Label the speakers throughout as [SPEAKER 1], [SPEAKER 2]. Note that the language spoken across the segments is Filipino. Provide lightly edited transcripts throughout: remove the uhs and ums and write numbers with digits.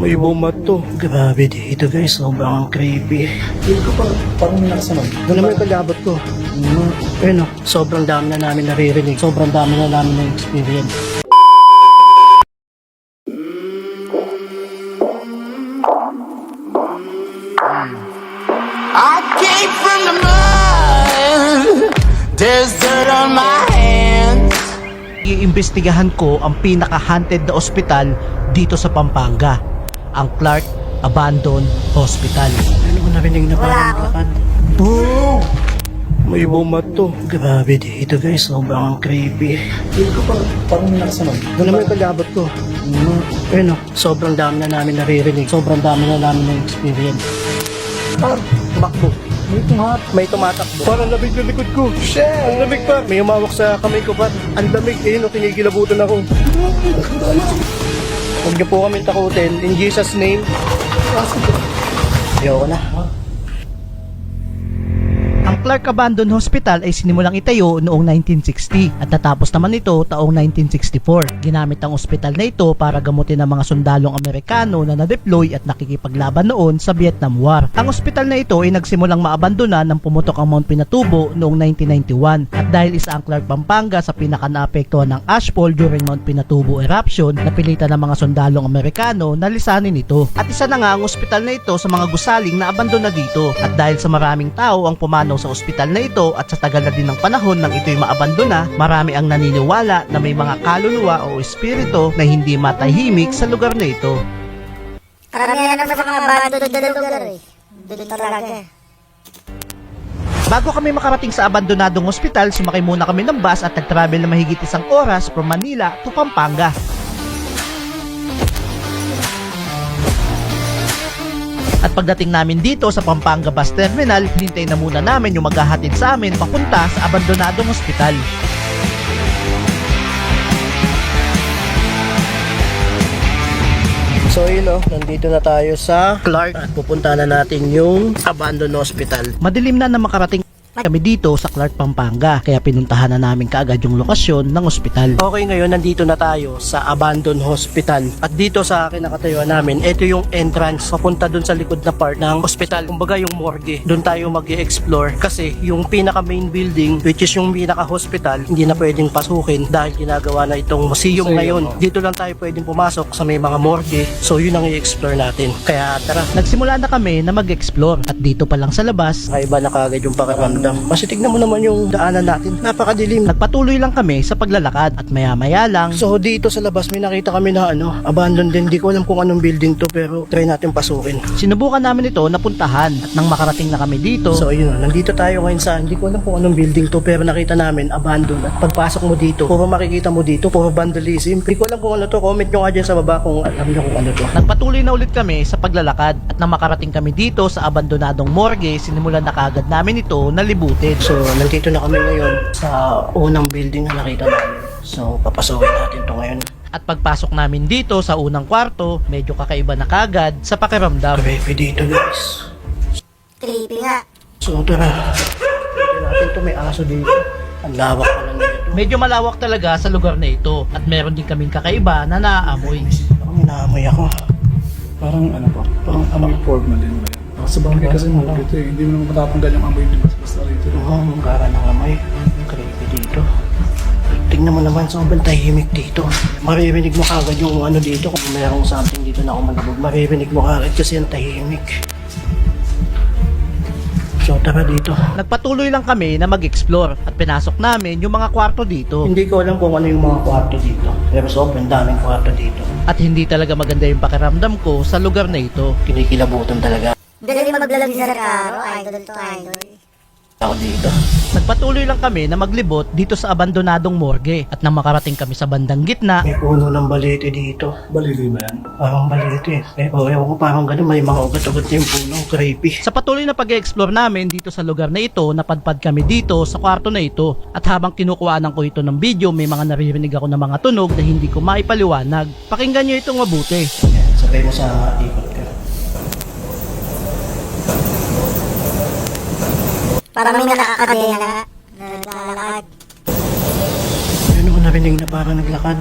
[SPEAKER 1] May bumat to. Grabe dito guys, sobrang creepy.
[SPEAKER 2] Feel ko parang may nakasunod.
[SPEAKER 1] Ano naman yung kagabot ko? Ayun o, sobrang dami na namin naririnig. Sobrang dami na namin na experience.
[SPEAKER 3] I came from the mud. There's dirt on my hands.
[SPEAKER 4] Iimbestigahan ko ang pinaka-haunted na ospital dito sa Pampanga, ang Clark Abandoned Hospital.
[SPEAKER 1] Ano ko narinig na parang lakad? Oh! May bumat to. Grabe dito guys, sobrang creepy.
[SPEAKER 2] Feel ko parang may nakasunod.
[SPEAKER 1] Ano naman yung kagabot ko? Ayun o, sobrang dami na namin naririnig. Sobrang dami na namin na experience. Parang tumakbo. May tumatakbo. Parang lamig na likod ko. Shit! Ang lamig pa. May umawak sa kamay ko pa. Ang lamig. Ayun o, kinikilabutan ako. Huwag niyo po kami takutin. In Jesus' name. Ayoko na.
[SPEAKER 4] Ang Clark Abandoned Hospital ay sinimulang itayo noong 1960 at natapos naman ito taong 1964. Ginamit ang ospital na ito para gamutin ang mga sundalong Amerikano na na-deploy at nakikipaglaban noon sa Vietnam War. Ang ospital na ito ay nagsimulang maabandona nang pumutok ang Mount Pinatubo noong 1991 at dahil isa ang Clark, Pampanga sa pinaka-naapektuhan ng ashfall during Mount Pinatubo eruption, napilitan ng mga sundalong Amerikano na lisanin ito. At isa na nga ang ospital na ito sa mga gusaling na abandona dito at dahil sa maraming tao ang pumanaw sa ospital na ito at sa tagal na din ng panahon nang ito'y maabandona, marami ang naniniwala na may mga kaluluwa o espiritu na hindi matahimik sa lugar na ito.
[SPEAKER 5] Karamihan naman sa mga bando doon lugar eh. Doon talaga.
[SPEAKER 4] Bago kami makarating sa abandonadong ospital, sumakay muna kami ng bus at nag-travel na mahigit 1 oras from Manila to Pampanga. At pagdating namin dito sa Pampanga Bus Terminal, hinintay na muna namin yung maghahatid sa amin papunta sa abandonadong ospital.
[SPEAKER 1] So yun o, nandito na tayo sa Clark at pupunta na natin yung abandoned hospital.
[SPEAKER 4] Madilim na makarating kami dito sa Clark, Pampanga, kaya pinuntahan na namin kaagad yung lokasyon ng ospital.
[SPEAKER 1] Okay, ngayon nandito na tayo sa abandoned hospital. At dito sa akin nakatayuan namin, ito yung entrance papunta dun sa likod na part ng hospital. Kumbaga yung morgue. Doon tayo mag-i-explore kasi yung pinaka main building, which is yung pinaka hospital, hindi na pwedeng pasukin dahil ginagawa na itong museum ngayon. Dito lang tayo pwedeng pumasok sa may mga morgue. So yun ang i-explore natin. Kaya tara.
[SPEAKER 4] Nagsimula na kami na mag-explore at dito pa lang sa labas,
[SPEAKER 1] Kakaiba na kagad yung pakiramdam. Kasi tignan mo naman yung daanan natin. Napakadilim.
[SPEAKER 4] nagpatuloy lang kami sa paglalakad at maya-maya lang
[SPEAKER 1] So dito sa labas may nakita kami na abandoned din. Di ko alam kung anong building to pero try natin pasukin.
[SPEAKER 4] sinubukan namin ito na puntahan at nang makarating na kami dito,
[SPEAKER 1] So ayun, nandito tayo ngayon sa, hindi ko alam kung anong building to pero nakita namin abandoned. At pagpasok mo dito, puro makikita mo dito, puro vandalism. Hindi ko alam kung ano to. Comment nyo nga dyan sa baba kung alam nyo kung ano to.
[SPEAKER 4] nagpatuloy na ulit kami sa paglalakad at nang makarating kami dito sa abandonadong morgue, sinimulan na kaagad namin ito na libutin.
[SPEAKER 1] So nandito na kami ngayon sa unang building na nakita namin. So papasukin natin to ngayon.
[SPEAKER 4] At pagpasok namin dito sa unang kwarto, medyo kakaiba na kagad sa pakiramdam.
[SPEAKER 1] Creepy dito guys.
[SPEAKER 5] Creepy nga.
[SPEAKER 1] So tara. Dito natin to, may aso dito. Ang lawak pala nito.
[SPEAKER 4] Medyo malawak talaga sa lugar na ito at meron din kaming kakaiba na naaamoy.
[SPEAKER 1] Parang inaamoy ako.
[SPEAKER 2] Parang ano po, parang amoy formalin ba yan? Sa bagay kasi mo dito eh, hindi mo naman matatanggal yung amoy din basta rito.
[SPEAKER 1] Ang gara ng amay. Creepy dito. Tingnan mo naman, sobrang tahimik dito. Maririnig mo kagad yung ano dito. Kung mayroong something dito na umalabog, maririnig mo kagad kasi ang tahimik. So tara dito.
[SPEAKER 4] Nagpatuloy lang kami na mag-explore at pinasok namin yung mga kwarto dito.
[SPEAKER 1] Hindi ko alam kung ano yung mga kwarto dito. Pero sobrang daming kwarto dito.
[SPEAKER 4] At hindi talaga maganda yung pakiramdam ko sa lugar na ito.
[SPEAKER 1] Kinikilabutan talaga
[SPEAKER 5] Galing maglalagay sa karo. Idol to idol.
[SPEAKER 1] ako dito.
[SPEAKER 4] Nagpatuloy lang kami na maglibot dito sa abandonadong morgue at nang makarating kami sa bandang gitna,
[SPEAKER 1] May puno ng balete dito.
[SPEAKER 2] Balili ba yan?
[SPEAKER 1] Parang balete. Pero ewan ko parang ganun. May mga ugat-ugat na yung puno. Creepy.
[SPEAKER 4] sa patuloy na pag-explore namin dito sa lugar na ito, napadpad kami dito sa kwarto na ito. At habang kinukuhanan ko ito ng video, may mga naririnig ako ng mga tunog na hindi ko maipaliwanag. Pakinggan nyo itong mabuti.
[SPEAKER 1] Yan, sabay mo sa ikot ka.
[SPEAKER 5] Parang may nakakadena na naglalakad.
[SPEAKER 1] Ano ko narinig na parang naglakad.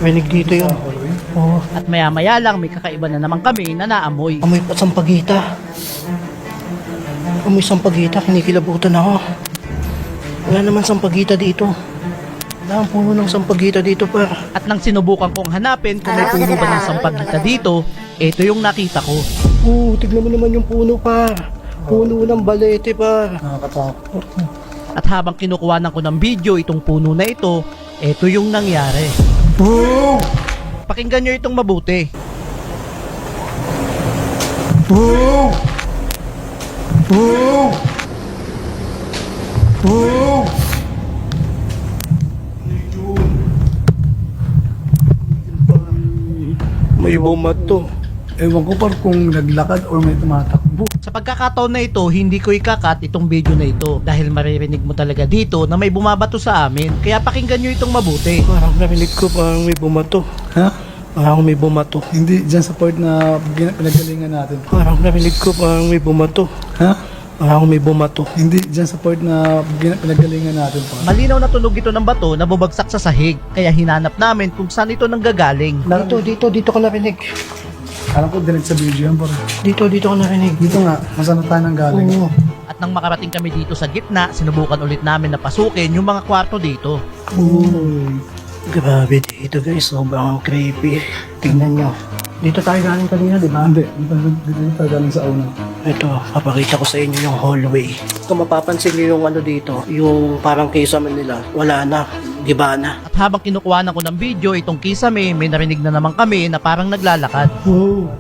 [SPEAKER 1] Rinig dito yun.
[SPEAKER 2] Halloween?
[SPEAKER 1] Oh,
[SPEAKER 4] At maya-maya lang may kakaiba na naman kami na naamoy.
[SPEAKER 1] amoy pa sampagita. Amoy sampagita, kinikilabutan ako. Wala naman sampagita dito. Wala ang puno ng sampagita dito, par.
[SPEAKER 4] At nang sinubukan kong hanapin kung may puno ba ng sampagita dito, ito yung nakita ko.
[SPEAKER 1] Tignan mo naman yung puno, par. Puno ng balete, par.
[SPEAKER 2] Nakakatakot.
[SPEAKER 4] At habang kinukuhanan ko ng video itong puno na ito, ito yung nangyari.
[SPEAKER 1] Boom!
[SPEAKER 4] Pakinggan nyo itong mabuti.
[SPEAKER 1] Boom! Boom! Boom! May bumato.
[SPEAKER 2] Ewan ko par kung naglakad or may tumatakbo.
[SPEAKER 4] Sa pagkakataon na ito, hindi ko ikakat itong video na ito dahil maririnig mo talaga dito na may bumabato sa amin. Kaya pakinggan nyo itong mabuti.
[SPEAKER 1] Parang narinig ko parang may bumato.
[SPEAKER 2] Ha?
[SPEAKER 1] Parang may bumato.
[SPEAKER 2] Hindi dyan sa part na pinagalingan natin.
[SPEAKER 1] Parang narinig ko parang may bumato.
[SPEAKER 2] Ha?
[SPEAKER 1] Parang may bumato.
[SPEAKER 2] Hindi dyan sa part na pinagalingan natin pa.
[SPEAKER 4] Malinaw na tunog ito ng bato na bubagsak sa sahig. Kaya hinanap namin kung saan ito nanggagaling.
[SPEAKER 1] Dito ko narinig.
[SPEAKER 2] Alam ko direct sa video yan par.
[SPEAKER 1] Dito ko narinig.
[SPEAKER 2] Dito nga, masana tayo nang galing.
[SPEAKER 1] Oo.
[SPEAKER 4] At nang makarating kami dito sa gitna, sinubukan ulit namin na pasukin yung mga kwarto dito.
[SPEAKER 1] Uy. Grabe dito guys, sobrang creepy. Tingnan nyo. Dito tayo galing kanina, di ba?
[SPEAKER 2] Hindi, dito tayo galing sa una.
[SPEAKER 1] Ito, papakita ko sa inyo yung hallway. Kung mapapansin nyo yung ano dito, yung parang kisame nila, wala na, giba na.
[SPEAKER 4] At habang kinukuhanan ko ng video itong kisame, may narinig na naman kami na parang naglalakad.
[SPEAKER 1] Wow.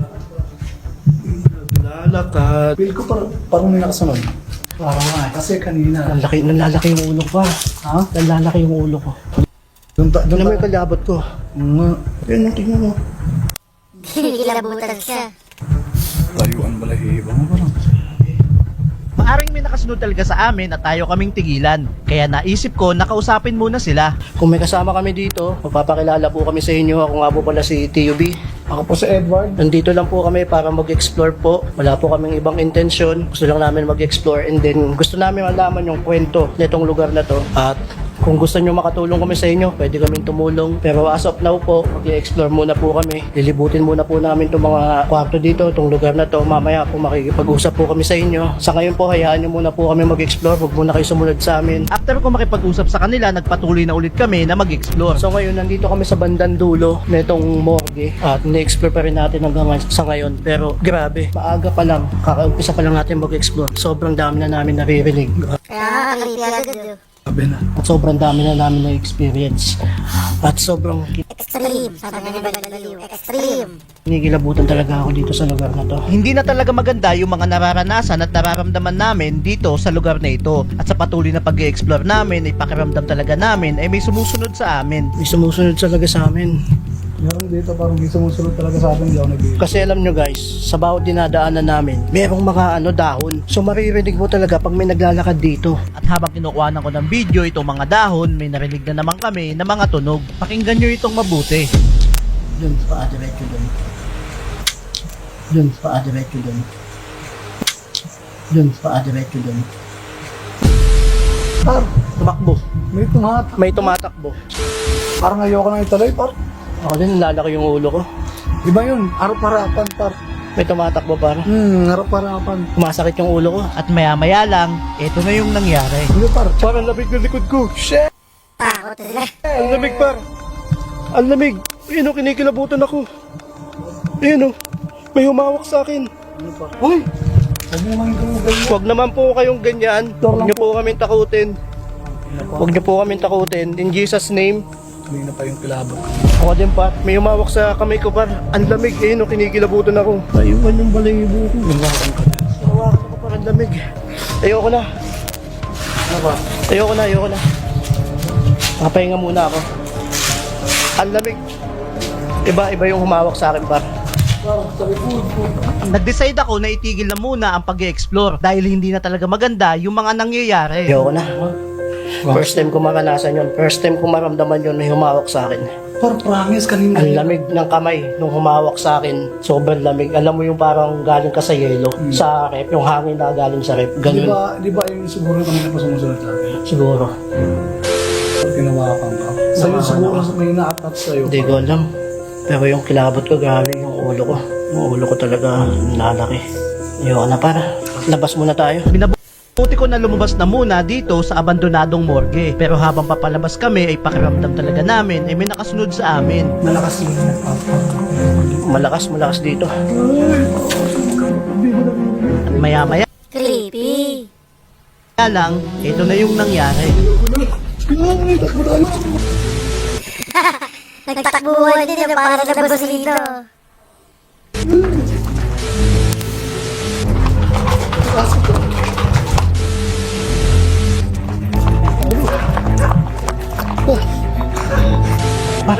[SPEAKER 1] Lalakad.
[SPEAKER 2] Feel ko parang may nakasunod.
[SPEAKER 1] Parang nga.
[SPEAKER 2] Kasi kanina.
[SPEAKER 1] Nalalaki yung ulo ko.
[SPEAKER 2] Ha?
[SPEAKER 1] Nalalaki yung ulo ko.
[SPEAKER 2] Doon
[SPEAKER 1] Ano may kalabot ko?
[SPEAKER 2] Nga.
[SPEAKER 1] Yan, tingnan mo.
[SPEAKER 5] Kinikilabutan siya.
[SPEAKER 2] Tayuan balahibo mo parang.
[SPEAKER 4] Maaring may nakasunod talaga sa amin at tayo kaming tigilan. Kaya naisip ko nakausapin muna sila.
[SPEAKER 1] Kung may kasama kami dito, magpapakilala po kami sa inyo. Ako nga po pala si TUB.
[SPEAKER 2] Ako po si Edward.
[SPEAKER 1] Nandito lang po kami para mag-explore po. Wala po kaming ibang intensyon. Gusto lang namin mag-explore and then gusto namin malaman yung kwento nitong lugar na to. At kung gusto nyo makatulong kami sa inyo, pwede kaming tumulong. Pero as of now po, mag-explore muna po kami. Lilibutin muna po namin itong mga kwarto dito, itong lugar na to. Mamaya po makikipag-usap po kami sa inyo. Sa ngayon po, hayaan nyo muna po kami mag-explore. Huwag muna kayo sumunod sa amin.
[SPEAKER 4] After ko makipag-usap sa kanila, nagpatuloy na ulit kami na mag-explore.
[SPEAKER 1] So ngayon, nandito kami sa bandang dulo nitong morgue at na-explore pa rin natin hanggang sa ngayon. Pero grabe, maaga pa lang, kakaumpisa pa lang natin mag-explore. Sobrang dami na namin naririnig
[SPEAKER 5] Kaya nga, creepy agad.
[SPEAKER 2] Sabi na.
[SPEAKER 1] at sobrang dami na namin na-experience. At sobrang
[SPEAKER 5] Extreme. Sabi nga ni Bagaliw. Extreme.
[SPEAKER 1] kinikilabutan talaga ako dito sa lugar na to.
[SPEAKER 4] Hindi na talaga maganda yung mga nararanasan at nararamdaman namin dito sa lugar na ito. At sa patuloy na pag-explore namin, ay pakiramdam talaga namin ay may sumusunod sa amin.
[SPEAKER 1] May sumusunod talaga sa amin.
[SPEAKER 2] Meron dito parang may sumusunod talaga sa atin. Hindi ako nag-iisip.
[SPEAKER 1] Kasi alam nyo guys, sa bawat dinadaanan namin, merong mga dahon. So maririnig mo talaga pag may naglalakad dito.
[SPEAKER 4] At habang kinukuhanan ko ng video itong mga dahon, may narinig na naman kami na mga tunog. Pakinggan nyo itong mabuti.
[SPEAKER 1] Dun, paadiretso dun. Dun, paadiretso dun. Dun, paadiretso dun.
[SPEAKER 2] Par,
[SPEAKER 1] Tumakbo.
[SPEAKER 2] may tumatak.
[SPEAKER 1] May tumatakbo.
[SPEAKER 2] Parang ayoko nang ituloy par.
[SPEAKER 1] Ako din, lalaki yung ulo ko.
[SPEAKER 2] Iba yun, harap-harapan par.
[SPEAKER 1] May tumatakbo para.
[SPEAKER 2] Harap-harapan.
[SPEAKER 1] Kumasakit yung ulo ko.
[SPEAKER 4] At maya-maya lang, ito na yung nangyari.
[SPEAKER 2] Hindi par.
[SPEAKER 1] Parang lamig na likod ko. Shit!
[SPEAKER 5] Takot sila.
[SPEAKER 1] Ang lamig par. Ang lamig. Ayun o, kinikilabutan ako. Ayun o, may humawak sa akin.
[SPEAKER 2] Uy! Huwag mo naman gumugay.
[SPEAKER 1] Huwag naman po kayong ganyan. Huwag niyo po kaming takutin. Huwag niyo po kaming takutin. In Jesus' name.
[SPEAKER 2] Kanina pa yung kilabot.
[SPEAKER 1] Ako din pa. May humawak sa kamay ko par. Ang lamig. Ayun o, kinikilabutan ako. Ayun yung balayibo ko. Hawakan ko par. Ang lamig. Ayoko na. Ayoko na. Papahinga muna ako. Ang lamig. Iba yung humawak sa akin par.
[SPEAKER 4] Nag-decide ako na itigil na muna ang pag-explore dahil hindi na talaga maganda yung mga nangyayari.
[SPEAKER 1] Ayoko na. First time ko maranasan yun. First time ko maramdaman yun, may humawak sa akin.
[SPEAKER 2] Par, promise kanina.
[SPEAKER 1] Ang lamig ng kamay nung humawak sa akin. Sobrang lamig. Alam mo yung parang galing ka sa yelo. Sa rep, yung hangin na galing sa rep. Ganun.
[SPEAKER 2] Di ba yung siguro kanina pa sumusunod sa akin?
[SPEAKER 1] Siguro.
[SPEAKER 2] Kinawakan ka. Sa'yo siguro may na-attach sa'yo.
[SPEAKER 1] Hindi ko alam. Pero yung kilabot ko, grabe yung ulo ko. Yung ulo ko talaga lalaki. Ayoko na para. Labas muna tayo.
[SPEAKER 4] Buti ko na lumabas na muna dito sa abandonadong morgue. Pero habang papalabas kami ay pakiramdam talaga namin ay may nakasunod sa amin.
[SPEAKER 2] Malakas yun.
[SPEAKER 1] Malakas dito.
[SPEAKER 4] At maya-maya
[SPEAKER 5] Creepy.
[SPEAKER 4] lang, ito na yung nangyari.
[SPEAKER 5] Nagtakbuhan din yung para sa labas dito.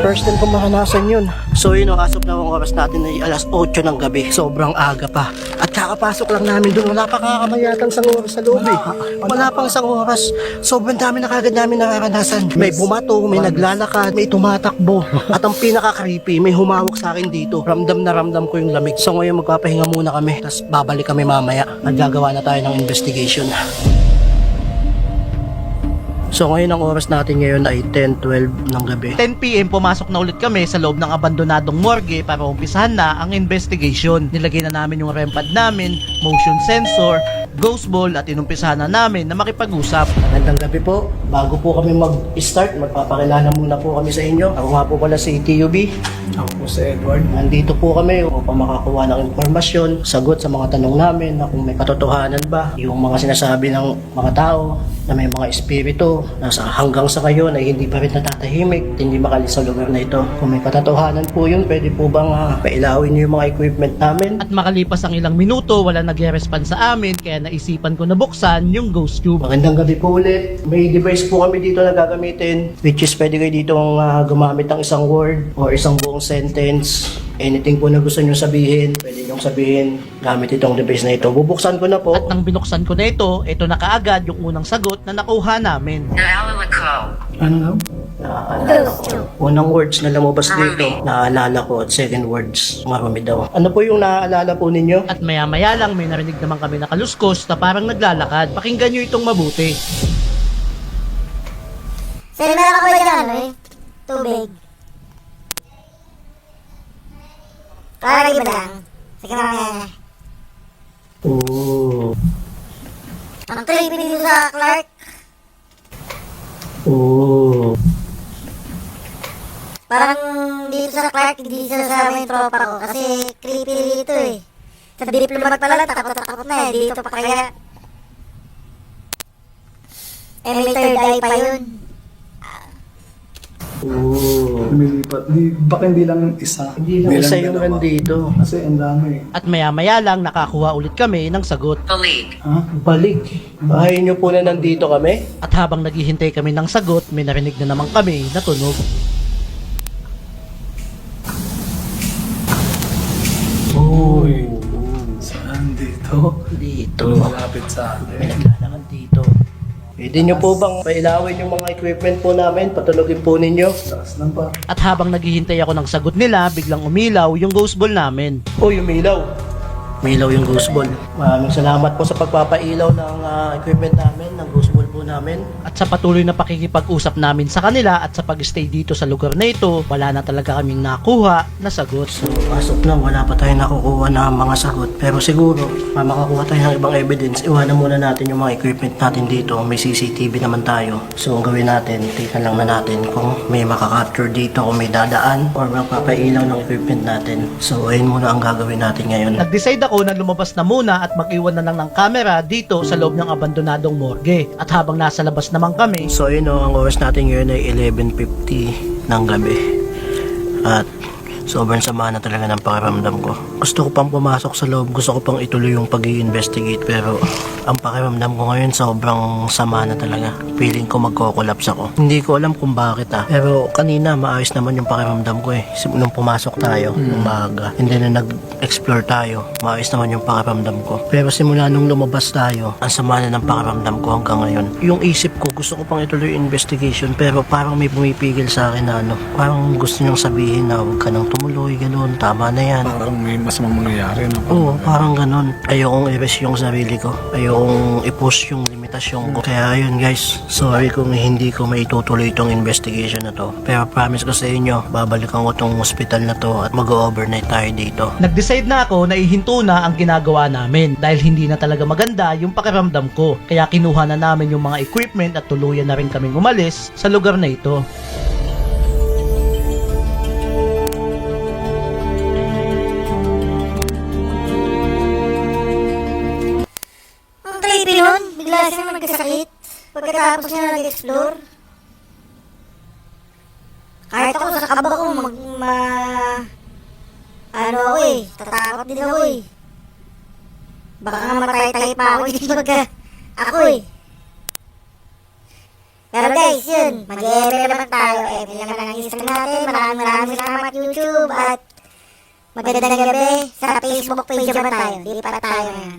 [SPEAKER 1] First time ko maranasan yun. So yun, as of now, ang oras natin ay alas 8 ng gabi. Sobrang aga pa. At kakapasok lang namin doon. Wala pa kakamayatang isang oras sa loob eh. Wala pang isang oras. Sobrang dami na kagad namin nararanasan. May bumato, may naglalakad, may tumatakbo. At ang pinaka-creepy, may humawak sa akin dito. Ramdam na ramdam ko yung lamig. So ngayon magpapahinga muna kami. Tapos babalik kami mamaya. At gagawa na tayo ng investigation. So ngayon ang oras natin ngayon ay 10:12 ng gabi.
[SPEAKER 4] 10 PM pumasok na ulit kami sa loob ng abandonadong morgue para umpisahan na ang investigation. Nilagay na namin yung REM pad namin, motion sensor, ghost ball at inumpisahan na namin na makipag-usap.
[SPEAKER 1] Magandang gabi po. Bago po kami mag-start, magpapakilala muna po kami sa inyo. Ako nga po pala si TUB.
[SPEAKER 2] Ako po si Edward.
[SPEAKER 1] Nandito po kami upang makakuha ng impormasyon, sagot sa mga tanong namin na kung may katotohanan ba, yung mga sinasabi ng mga tao na may mga espiritu na hanggang sa ngayon ay hindi pa rin natatahimik, hindi makalis sa lugar na ito. Kung may katotohanan po yun, pwede po bang pailawin niyo yung mga equipment namin?
[SPEAKER 4] At makalipas ang ilang minuto, wala nag-response sa amin kaya naisipan ko na buksan yung ghost tube.
[SPEAKER 1] Magandang gabi po ulit. May device po kami dito na gagamitin, which is pwede kayo dito gumamit ng isang word or isang buong sentence. Anything po na gusto nyo sabihin, pwede nyo sabihin gamit itong device na ito. Bubuksan ko na po.
[SPEAKER 4] At nang binuksan ko na ito na kaagad yung unang sagot na nakuha namin.
[SPEAKER 2] Ano?
[SPEAKER 1] Naalala ko. Unang words na lumabas dito, naalala ko, at second words, marami daw. Ano po yung naaalala po ninyo?
[SPEAKER 4] At maya-maya lang may narinig naman kami na kaluskos na parang naglalakad. Pakinggan nyo itong mabuti.
[SPEAKER 5] Sir, meron ka ba dyan, eh? Tubig. Parang iba lang. Sige mamaya.
[SPEAKER 1] Oo.
[SPEAKER 5] Ang creepy dito sa Clark.
[SPEAKER 1] Oo.
[SPEAKER 5] Parang dito sa Clark, hindi sasama yung tropa ko. Kasi creepy dito eh. Sa diplomat pala, takot na eh. Dito pa kaya. Eh, may third eye pa yun.
[SPEAKER 1] Oo.
[SPEAKER 2] Lumilipat. Baka hindi lang isa.
[SPEAKER 1] Hindi lang isa yung
[SPEAKER 2] dalawa.
[SPEAKER 1] nandito.
[SPEAKER 2] Kasi ang dami.
[SPEAKER 4] At maya-maya lang nakakuha ulit kami ng sagot.
[SPEAKER 2] Ha?
[SPEAKER 1] Balik. Bahay nyo po na nandito kami?
[SPEAKER 4] At habang naghihintay kami ng sagot, may narinig na naman kami na tunog.
[SPEAKER 2] Uy. Saan dito?
[SPEAKER 1] Dito.
[SPEAKER 2] Malapit sa
[SPEAKER 1] May
[SPEAKER 2] atin.
[SPEAKER 1] naglalakad dito. Pwede nyo po bang pailawin yung mga equipment po namin? Patulogin po ninyo?
[SPEAKER 2] Taas lang pa.
[SPEAKER 4] At habang naghihintay ako ng sagot nila, biglang umilaw yung ghost ball namin.
[SPEAKER 1] Oh, yung ilaw. Umilaw yung ghost ball. Maraming salamat po sa pagpapailaw ng equipment namin, ng ghost ball po namin.
[SPEAKER 4] At sa patuloy na pakikipag-usap namin sa kanila at sa pag-stay dito sa lugar na ito, wala na talaga kaming nakuha na sagot.
[SPEAKER 1] So, pasok na, wala pa tayong nakukuha na mga sagot. Pero siguro, makakuha tayo ng ibang evidence. Iwanan muna natin yung mga equipment natin dito. May CCTV naman tayo. So, ang gawin natin, tignan lang na natin kung may makaka-capture dito, kung may dadaan, or magpapailaw ng equipment natin. So, ayun muna ang gagawin natin ngayon.
[SPEAKER 4] Nag-decide ako na lumabas na muna at mag-iwan na lang ng camera dito sa loob ng abandonadong morgue. At habang nasa labas naman kami,
[SPEAKER 1] So, yun o, ang oras natin ngayon ay 11:50 ng gabi. At sobrang sama na talaga ng pakiramdam ko. Gusto ko pang pumasok sa loob, gusto ko pang ituloy yung pag-i-investigate, pero ang pakiramdam ko ngayon sobrang sama na talaga. Feeling ko magko-collapse ako. Hindi ko alam kung bakit pero kanina maayos naman yung pakiramdam ko eh. Nung pumasok tayo, nung maaga, hindi na nag-explore tayo, maayos naman yung pakiramdam ko. Pero simula nung lumabas tayo, ang sama na ng pakiramdam ko hanggang ngayon. Yung isip ko, gusto ko pang ituloy yung investigation, pero parang may pumipigil sa akin na parang gusto niyang sabihin na huwag ka nang tumuloy, ganun. Tama na yan.
[SPEAKER 2] Parang may masamang mangyayari. No?
[SPEAKER 1] Oo, parang ganun. Ayokong i-rest yung sarili ko. Ayokong i-push yung limitasyon ko. Kaya ayun guys, sorry kung hindi ko maitutuloy itong investigation na to. Pero promise ko sa inyo, babalikan ko tong hospital na to at mag-overnight tayo dito.
[SPEAKER 4] Nag-decide na ako na ihinto na ang ginagawa namin dahil hindi na talaga maganda yung pakiramdam ko. Kaya kinuha na namin yung mga equipment at tuluyan na rin kaming umalis sa lugar na ito.
[SPEAKER 5] Ang creepy nun, bigla siyang nagkasakit. Pagkatapos niya nag-explore. Kahit ako sa kaba ko, ano ako eh, tatakot din ako eh. Baka nga matay-tay pa ako dito pagka ako eh. Pero guys, yun, mag-e-email naman tayo. Email naman ang Instagram natin. Maraming salamat YouTube at magandang gabi sa Facebook page naman tayo. Lipat tayo ngayon.